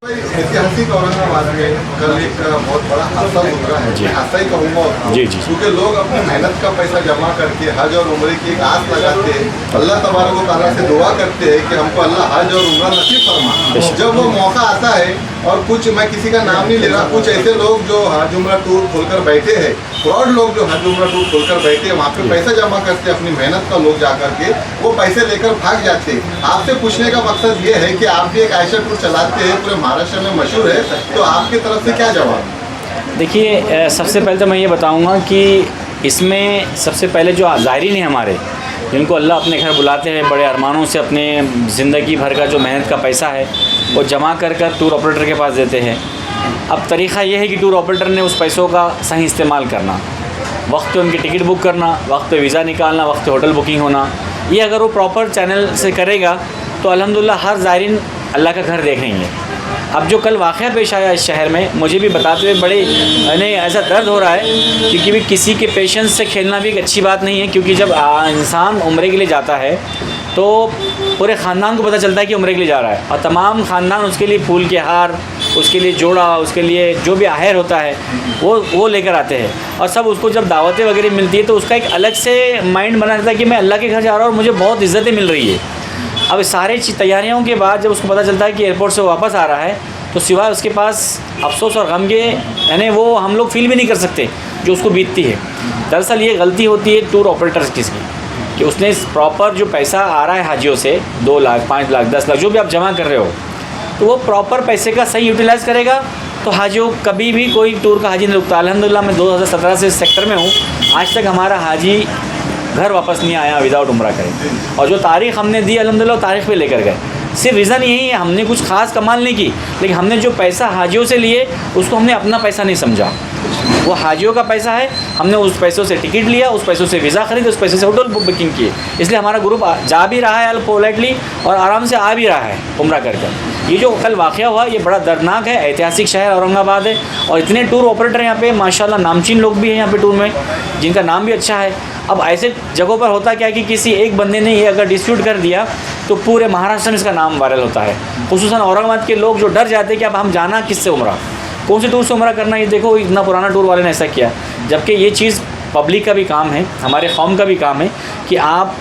ऐतिहासिक औरंगाबाद में कल एक बहुत बड़ा हादसा गुजरा है। मैं हादसा ही कहूँगा जी। क्योंकि लोग अपनी मेहनत का पैसा जमा करके हज और उम्रे की एक आस लगाते हैं, अल्लाह तबारक व तआला से दुआ करते हैं कि हमको अल्लाह हज और उम्रा नसीब फरमा। जब वो मौका आता है और कुछ, मैं किसी का नाम नहीं ले रहा, कुछ ऐसे लोग जो हज उम्रा टूर खोलकर बैठे हैं, फ्रॉड लोग जो हज उम्रा टूर खोलकर बैठे हैं, वहाँ पे पैसा जमा करते हैं अपनी मेहनत का, लोग जा करके वो पैसे लेकर भाग जाते हैं। आपसे पूछने का मकसद ये है कि आप भी एक आयशा टूर चलाते हैं, पूरे महाराष्ट्र में मशहूर है, तो आपकी तरफ से क्या जवाब? देखिए, सबसे पहले तो मैं ये बताऊंगा कि इसमें सबसे पहले जो ज़ायरीन हैं हमारे, जिनको अल्लाह अपने घर बुलाते हैं, बड़े अरमानों से अपने ज़िंदगी भर का जो मेहनत का पैसा है वो जमा कर टूर ऑपरेटर के पास देते हैं। अब तरीक़ा ये है कि टूर ऑपरेटर ने उस पैसों का सही इस्तेमाल करना, वक्त पे उनकी टिकट बुक करना, वक्त पे वीज़ा निकालना, वक्त पे होटल बुकिंग होना, ये अगर वो प्रॉपर चैनल से करेगा तो अल्हम्दुलिल्लाह हर ज़ायरीन अल्लाह का घर देखेंगे। अब जो कल वाक़या पेश आया इस शहर में, मुझे भी बताते हुए बड़े ऐसा दर्द हो रहा है, क्योंकि भी किसी के पेशेंस से खेलना भी एक अच्छी बात नहीं है। क्योंकि जब इंसान उम्रे के लिए जाता है तो पूरे ख़ानदान को पता चलता है कि उम्रे के लिए जा रहा है, और तमाम ख़ानदान उसके लिए फूल के हार, उसके लिए जोड़ा, उसके लिए जो भी आहेर होता है वो लेकर आते हैं। और सब उसको जब दावतें वगैरह मिलती है तो उसका एक अलग से माइंड बना रहता है कि मैं अल्लाह के घर जा रहा हूँ और मुझे बहुत इज़्ज़तें मिल रही है। अब सारे तैयारियों के बाद जब उसको पता चलता है कि एयरपोर्ट से वापस आ रहा है, तो सिवाय उसके पास अफसोस और गम के, यानी वो हम लोग फील भी नहीं कर सकते जो उसको बीतती है। दरअसल ये गलती होती है टूर ऑपरेटर्स की, कि उसने प्रॉपर जो पैसा आ रहा है हाजियों से 2 लाख 5 लाख 10 लाख जो भी आप जमा कर रहे हो, तो वो प्रॉपर पैसे का सही यूटिलाइज़ करेगा तो हाजियों कभी भी कोई टूर का हाजी नहीं रुकता। अल्हम्दुलिल्लाह मैं 2017 से इस सेक्टर में हूँ, आज तक हमारा हाजी घर वापस नहीं आया विदाउट उम्रा करे। और जो तारीख़ हमने दी अल्हम्दुलिल्लाह तारीख़ पे लेकर गए। सिर्फ रीज़न यही है, हमने कुछ ख़ास कमाल नहीं की, लेकिन हमने जो पैसा हाजियों से लिए उसको हमने अपना पैसा नहीं समझा। वो हाजियों का पैसा है, हमने उस पैसों से टिकट लिया, उस पैसों से वीज़ा ख़रीदे, उस पैसों से होटल बुकिंग किए। इसलिए हमारा ग्रुप जा भी रहा है पोलाइटली और आराम से आ भी रहा है उम्रा कर। ये जो कल वाक़या हुआ ये बड़ा दर्दनाक है। ऐतिहासिक शहर औरंगाबाद है और इतने टूर ऑपरेटर यहाँ पे माशाल्लाह नामचीन लोग भी हैं यहाँ पे टूर में, जिनका नाम भी अच्छा है। अब ऐसे जगहों पर होता क्या है कि किसी एक बंदे ने ये अगर डिस्प्यूट कर दिया तो पूरे महाराष्ट्र में इसका नाम वायरल होता है। खुसूसन औरंगाबाद के लोग जो डर जाते हैं कि अब हम जाना किससे उम्रा, कौन से टूर से उम्रा करना, ये देखो इतना पुराना टूर वाले ने ऐसा किया। जबकि ये चीज़ पब्लिक का भी काम है, हमारे कौम का भी काम है कि आप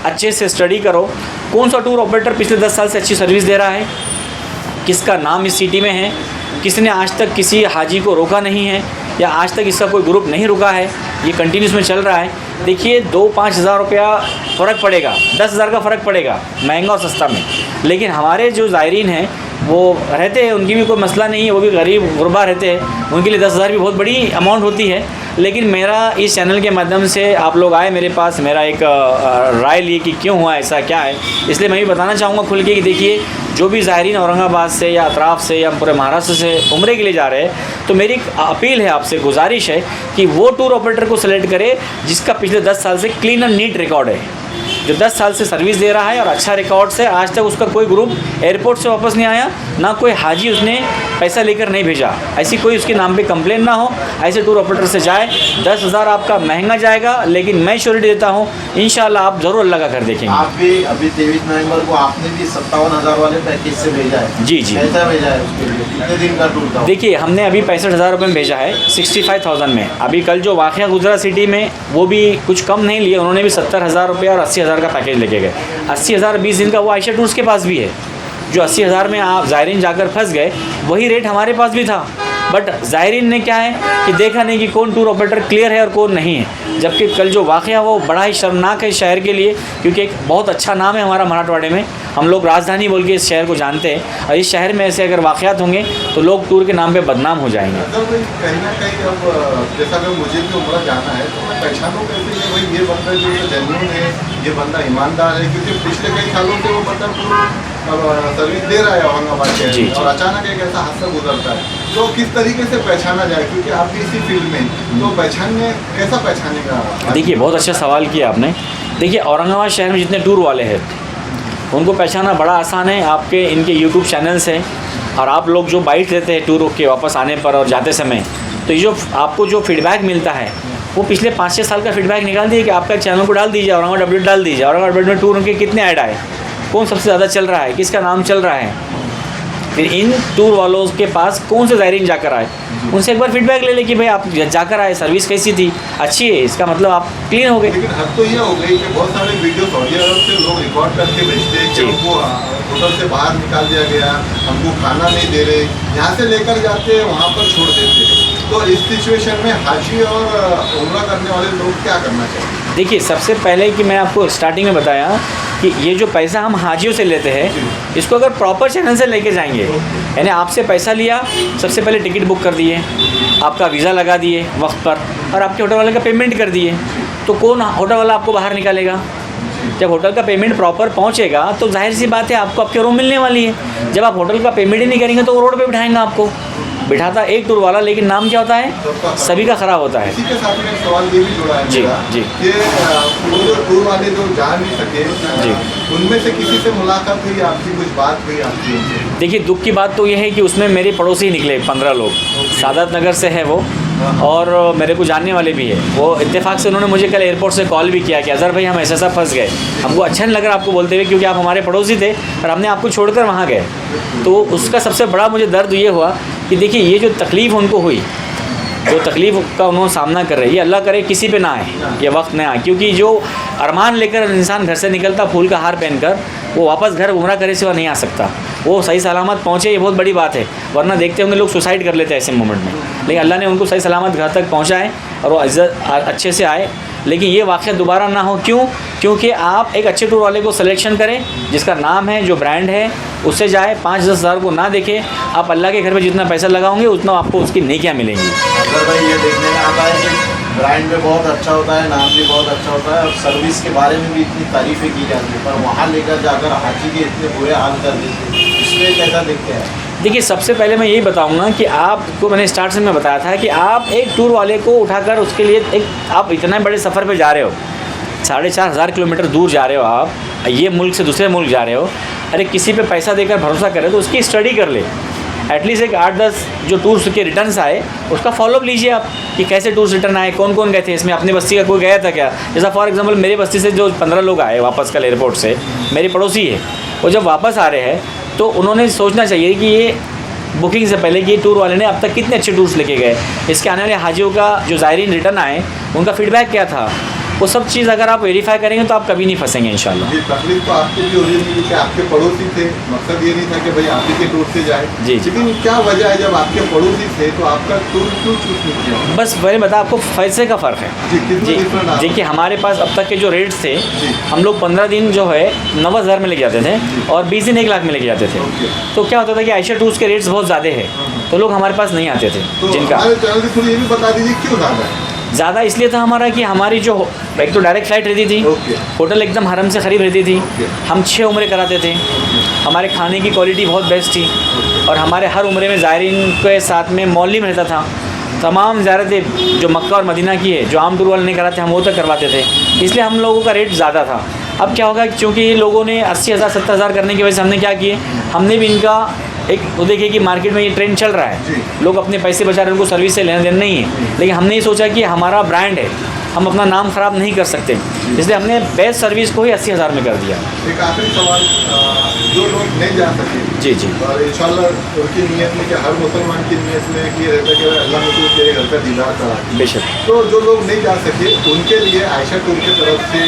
अच्छे से स्टडी करो कौन सा टूर ऑपरेटर पिछले 10 साल से अच्छी सर्विस दे रहा है, किसका नाम इस सिटी में है, किसने आज तक किसी हाजी को रोका नहीं है, या आज तक इसका कोई ग्रुप नहीं रुका है, ये कंटिन्यूस में चल रहा है। देखिए 2-5 हज़ार रुपया फ़र्क पड़ेगा, 10 हज़ार का फ़र्क पड़ेगा महंगा और सस्ता में, लेकिन हमारे जो ज़ायरीन हैं वो रहते हैं, उनकी भी कोई मसला नहीं है, वो भी गरीब गुरबा रहते हैं, उनके लिए 10 हज़ार भी बहुत बड़ी अमाउंट होती है। लेकिन मेरा इस चैनल के माध्यम से आप लोग आए मेरे पास, मेरा एक राय लिए कि क्यों हुआ ऐसा, क्या है, इसलिए मैं भी बताना चाहूँगा खुल के कि देखिए जो भी ज़ायरीन औरंगाबाद से या अतराफ़ से या पूरे महाराष्ट्र से उम्रे के लिए जा रहे हैं, तो मेरी अपील है आपसे, गुजारिश है कि वो टूर ऑपरेटर को सेलेक्ट करें जिसका पिछले 10 साल से क्लीन एंड नीट रिकॉर्ड है, जो 10 साल से सर्विस दे रहा है और अच्छा रिकॉर्ड से आज तक उसका कोई ग्रुप एयरपोर्ट से वापस नहीं आया, ना कोई हाजी उसने पैसा लेकर नहीं भेजा, ऐसी कोई उसके नाम पे कंप्लेन ना हो। ऐसे टूर ऑपरेटर से जाए। 10 हज़ार आपका महंगा जाएगा, लेकिन मैं श्योरिटी देता हूँ इंशाल्लाह आप ज़रूर अल्लाह का घर देखेंगे। आप भी अभी 23 नवंबर को आपने भी 57,000 वाले पैकेज से भेजा है। जी। कैसा भेजा है उसके लिए, कितने दिन का टूर था? देखिए हमने अभी 65,000 रुपये में भेजा है 65,000 में। अभी कल जो वाक़या गुजरा सिटी में वो भी कुछ कम नहीं लिए, उन्होंने भी 70,000 रुपये और 80,000 का पैकेज लेके गए। 80,000 20 दिन का वो आयशा टूर्स के पास भी है। जो 80,000 में आप ज़ायरीन जाकर फंस गए, वही रेट हमारे पास भी था, बट ज़ायरीन ने क्या है कि देखा नहीं कि कौन टूर ऑपरेटर क्लियर है और कौन नहीं है। जबकि कल जो वाक़या वो बड़ा ही शर्मनाक है इस शहर के लिए, क्योंकि एक बहुत अच्छा नाम है हमारा मराठवाड़े में, हम लोग राजधानी बोल के इस शहर को जानते हैं, और इस शहर में ऐसे अगर वाक़यात होंगे तो लोग टूर के नाम पे बदनाम हो जाएंगे। कहीं ना कहीं अब जैसा कि मुझे भी उम्रा जाना है तो मैं पहचानूँ कैसे कि भाई ये बंदा जो जेन्युइन है, ये बंदा ईमानदार है, क्योंकि पिछले कई सालों से वो बंदा सर्विस दे रहा है औरंगाबाद के, और अचानक एक ऐसा हादसा गुजरता है, तो किस तरीके से पहचाना जाए, क्योंकि आप भी इसी फील्ड में, तो पहचानने कैसा पहचानेगा? देखिए बहुत अच्छा सवाल किया आपने। देखिए औरंगाबाद शहर में जितने टूर वाले हैं उनको पहचानना बड़ा आसान है। आपके इनके यूट्यूब चैनल्स हैं, और आप लोग जो बाइट लेते हैं टूर के वापस आने पर और जाते समय, तो ये जो आपको जो फीडबैक मिलता है वो पिछले 5-6 साल का फीडबैक निकाल दिए कि आपका चैनल को डाल दीजिए, औरंगाबाद अपडेट डाल दीजिए, औरंगाबाद अपडेट में टूर के कितने ऐड आए, कौन सबसे ज़्यादा चल रहा है, किसका नाम चल रहा है। फिर इन टूर वालों के पास कौन से ज़ायरीन जाकर आए, उनसे एक बार फीडबैक ले ले कि भाई आप जाकर आए, सर्विस कैसी थी, अच्छी है, इसका मतलब आप क्लीन हो गए। लेकिन हद तो ये हो गई कि बहुत सारे वीडियो सऊदी अरब से लोग रिकॉर्ड करके भेजते हैं कि जी। हमको होटल से बाहर निकाल दिया गया, हमको खाना नहीं दे रहे, यहाँ से लेकर जाते हैं वहाँ पर छोड़ देते हैं। तो इस सिचुएशन में हाजी और उम्रा करने वाले लोग क्या करना चाहिए? देखिए, सबसे पहले कि मैं आपको स्टार्टिंग में बताया कि ये जो पैसा हम हाजियों से लेते हैं, इसको अगर प्रॉपर चैनल से लेके जाएंगे, यानी आपसे पैसा लिया, सबसे पहले टिकट बुक कर दिए, आपका वीज़ा लगा दिए वक्त पर, और आपके होटल वाले का पेमेंट कर दिए, तो कौन होटल वाला आपको बाहर निकालेगा? जब होटल का पेमेंट प्रॉपर पहुंचेगा तो जाहिर सी बात है आपको आपके रूम मिलने वाली है। जब आप होटल का पेमेंट ही नहीं करेंगे तो वो रोड पे बिठाएंगा आपको। बिठाता एक टूर वाला, लेकिन नाम क्या होता है? सभी का ख़राब होता है। इसी के साथ में एक सवाल ये भी जुड़ा है जी, मेरा जी। कि वो जो टूर वाले जो जा नहीं सके, जी। उनमें से किसी से मुलाकात हुई आपकी, कुछ बात हुई आपकी उनसे? देखिए, दुख की बात तो ये है कि उसमें मेरे पड़ोसी निकले 15 लोग, सादत नगर से है वो, और मेरे को जानने वाले भी है वो। इत्तेफाक से उन्होंने मुझे कल एयरपोर्ट से कॉल भी किया कि अज़हर भाई हम ऐसा फंस गए, हमको अच्छा नहीं लग रहा आपको बोलते हुए, क्योंकि आप हमारे पड़ोसी थे और हमने आपको छोड़कर वहाँ गए। तो उसका सबसे बड़ा मुझे दर्द ये हुआ कि देखिए, ये जो तकलीफ़ उनको हुई, जो तकलीफ़ का उन्होंने सामना कर रहे हैं, ये अल्लाह करे किसी पे ना आए, ये वक्त ना आए, क्योंकि जो अरमान लेकर इंसान घर से निकलता फूल का हार पहनकर, वो वापस घर उम्रा करे सिवा नहीं आ सकता। वो सही सलामत पहुँचे, ये बहुत बड़ी बात है, वरना देखते होंगे लोग सुसाइड कर लेते हैं ऐसे मोमेंट में। लेकिन अल्लाह ने उनको सही सलामत घर तक पहुँचाए और वो इज़्ज़त अच्छे से आए। लेकिन ये वाक़या दोबारा ना हो, क्यों? क्योंकि आप एक अच्छे टूर वाले को सिलेक्शन करें, जिसका नाम है, जो ब्रांड है, उससे जाए, 5-10 हज़ार को ना देखें। आप अल्लाह के घर में जितना पैसा लगाओगे उतना आपको उसकी नेकियां मिलेंगी। अगर भाई ये देखने में आता है कि ब्रांड भी बहुत अच्छा होता है, नाम भी बहुत अच्छा होता है, और सर्विस के बारे में भी इतनी तारीफ़ें की जाती है, पर वहाँ लेकर जाकर हाजी के इतने बुरे हाल कर देते हैं, इसमें कैसा देखते हैं? देखिए, सबसे पहले मैं यही बताऊंगा कि आपको मैंने स्टार्ट से मैं बताया था कि आप एक टूर वाले को उठाकर उसके लिए आप इतने बड़े सफ़र पे जा रहे हो, 4,500 किलोमीटर दूर जा रहे हो आप, ये मुल्क से दूसरे मुल्क जा रहे हो। अरे किसी पे पैसा देकर भरोसा करें तो उसकी स्टडी कर ले, एटलीस्ट एक 8-10 जो टूर्स के रिटर्न्स आए उसका फॉलोअप लीजिए आप कि कैसे टूर्स रिटर्न आए, कौन कौन गए थे, इसमें अपनी बस्ती का कोई गया था क्या। जैसा फॉर एग्जांपल मेरी बस्ती से जो 15 लोग आए वापस कल एयरपोर्ट से, मेरे पड़ोसी है, वो जब वापस आ रहे हैं तो उन्होंने सोचना चाहिए कि ये बुकिंग से पहले कि ये टूर वाले ने अब तक कितने अच्छे टूर्स लेके गए, इसके आने वाले हाजियों का जो ज़ायरीन रिटर्न आए उनका फीडबैक क्या था, वो सब चीज़ अगर आप वेरीफाई करेंगे तो आप कभी नहीं फंसेंगे इंशाल्लाह। जी, तकलीफ तो आपको भी हो रही थी कि आपके पड़ोसी थे, मकसद ये नहीं था कि भाई आप ही के टूर से जाए। जी। लेकिन क्या वजह है, जब आपके पड़ोसी थे तो आपका टूर क्यों चूज नहीं किया? बस मैंने बताया आपको पैसे का फ़र्क है। जी, कितना डिफरेंट आप? देखिए, हमारे पास अब तक के जो रेट्स थे, जी। हम लोग 15 दिन जो है 90,000 में लेके जाते थे और 20 दिन 1 लाख में लेके जाते थे। ओके। तो क्या होता था कि आयशा टूर्स के रेट्स बहुत ज़्यादा है, तो लोग हमारे पास नहीं आते थे। तो जिनका हमारे चैनल से थोड़ी ये भी बता दीजिए क्यों ज़्यादा है? ज़्यादा इसलिए था हमारा कि हमारी जो एक तो डायरेक्ट फ़्लाइट रहती थी, ओके। होटल एकदम हरम से करीब रहती थी, ओके। हम 6 उम्रे कराते थे, हमारे खाने की क्वालिटी बहुत बेस्ट थी, और हमारे हर उम्रे में ज़ायरीन के साथ में मौलवी रहता था। तमाम ज़ियारतें जो मक्का और मदीना की है, जो आम टूर वाले नहीं कराते, हम वो तक करवाते थे, इसलिए हम लोगों का रेट ज़्यादा था। अब क्या होगा, क्योंकि ये लोगों ने 80,000 70,000 करने की वजह से हमने क्या किए, हमने भी इनका एक वो देखिए कि मार्केट में ये ट्रेंड चल रहा है, जी। लोग अपने पैसे बचा रहे हैं, उनको सर्विस से लेना देना नहीं है, लेकिन हमने ये सोचा कि हमारा ब्रांड है, हम अपना नाम ख़राब नहीं कर सकते, इसलिए हमने बेस्ट सर्विस को ही 80,000 में कर दिया। एक आखिरी सवाल, जो लोग नहीं जा सके, जी जी और इंशाल्लाह उनकी नीयत में, कि हर मुसलमान की नीयत में कि ये रहता है कि अल्लाह मुझे तेरे घर का दीदार करा। बेशक। तो जो लोग नहीं जा सके उनके लिए आयशा टूर की तरफ से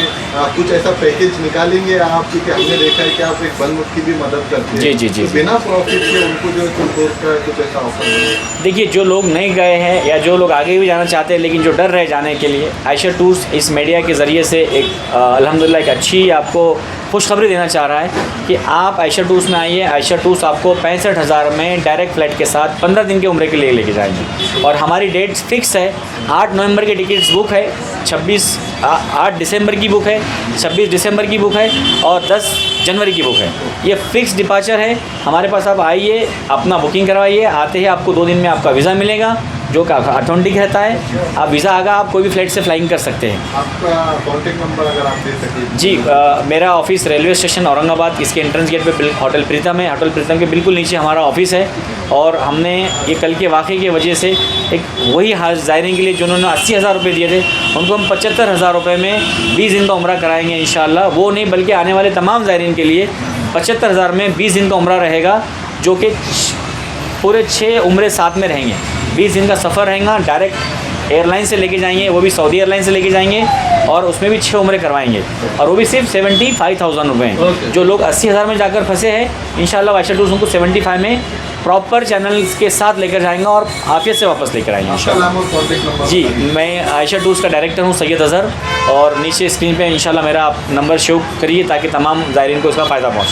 कुछ ऐसा पैकेज निकालेंगे आप, क्योंकि हमने देखा है कि आप एक बंद की भी मदद करते हैं। जी, जी, जी। तो बिना प्रॉफिट के उनको जो है टूर का कुछ ऐसा ऑफर? देखिए, जो लोग नहीं गए हैं या जो लोग आगे भी जाना चाहते हैं लेकिन जो डर रहे जाने के लिए, आयशा टूर्स इस मीडिया के ज़रिए से एक अल्हम्दुलिल्लाह एक अच्छी आपको खुशखबरी देना चाह रहा है कि आप आयशा टूर्स में आइए। आयशा टूर्स आपको 65,000 में डायरेक्ट फ़्लाइट के साथ 15 दिन के उम्रे के लिए लेके जाएंगे, और हमारी डेट फिक्स है। 8 नवंबर की टिकट्स बुक है, 8 दिसंबर की बुक है, 26 दिसंबर की बुक है, और 10 जनवरी की बुक है। ये फ़िक्स डिपार्चर है हमारे पास। आप आइए, अपना बुकिंग करवाइए, आते ही आपको 2 दिन में आपका वीज़ा मिलेगा जो कि ऑथेंटिक रहता है। आप वीज़ा आगा आप कोई भी फ़्लाइट से फ्लाइंग कर सकते हैं। आपका कॉन्टेक्ट नंबर अगर आप दे सकें? जी, मेरा ऑफिस रेलवे स्टेशन औरंगाबाद, इसके एंट्रेंस गेट पे होटल प्रीतम है। होटल प्रीतम के बिल्कुल नीचे हमारा ऑफिस है, और हमने ये कल के वाक़े की वजह से एक वही ज़ायरीन के लिए जिन्होंने 80,000 रुपये दिए थे, उनको हम 75,000 रुपये में 20 दिन का उम्रा कराएंगे इंशाल्लाह। वो नहीं बल्कि आने वाले तमाम ज़ायरीन के लिए 75,000 में 20 दिन का उम्रा रहेगा, जो कि पूरे 6 उम्रे साथ में रहेंगे। 20 दिन का सफ़र रहेगा, डायरेक्ट एयरलाइन से लेके जाएंगे, वो भी सऊदी एयरलाइन से लेके जाएंगे और उसमें भी 6 उम्रे करवाएंगे और वो भी सिर्फ 75,000 रुपये। Okay. जो लोग 80,000 में जाकर फंसे हैं, इंशाल्लाह आयशा टूर्स उनको 75 में प्रॉपर चैनल्स के साथ लेकर जाएंगे और आफियत से वापस लेकर आएंगे आपका नाम और कॉन्टेक्ट नंबर जी। मैं आयशा टूर्स का डायरेक्टर हूँ सैयद अज़हर, और नीचे स्क्रीन पे इंशाल्लाह मेरा आप नंबर शो करिए ताकि तमाम ज़ायरीन को इसका फ़ायदा पहुँचे।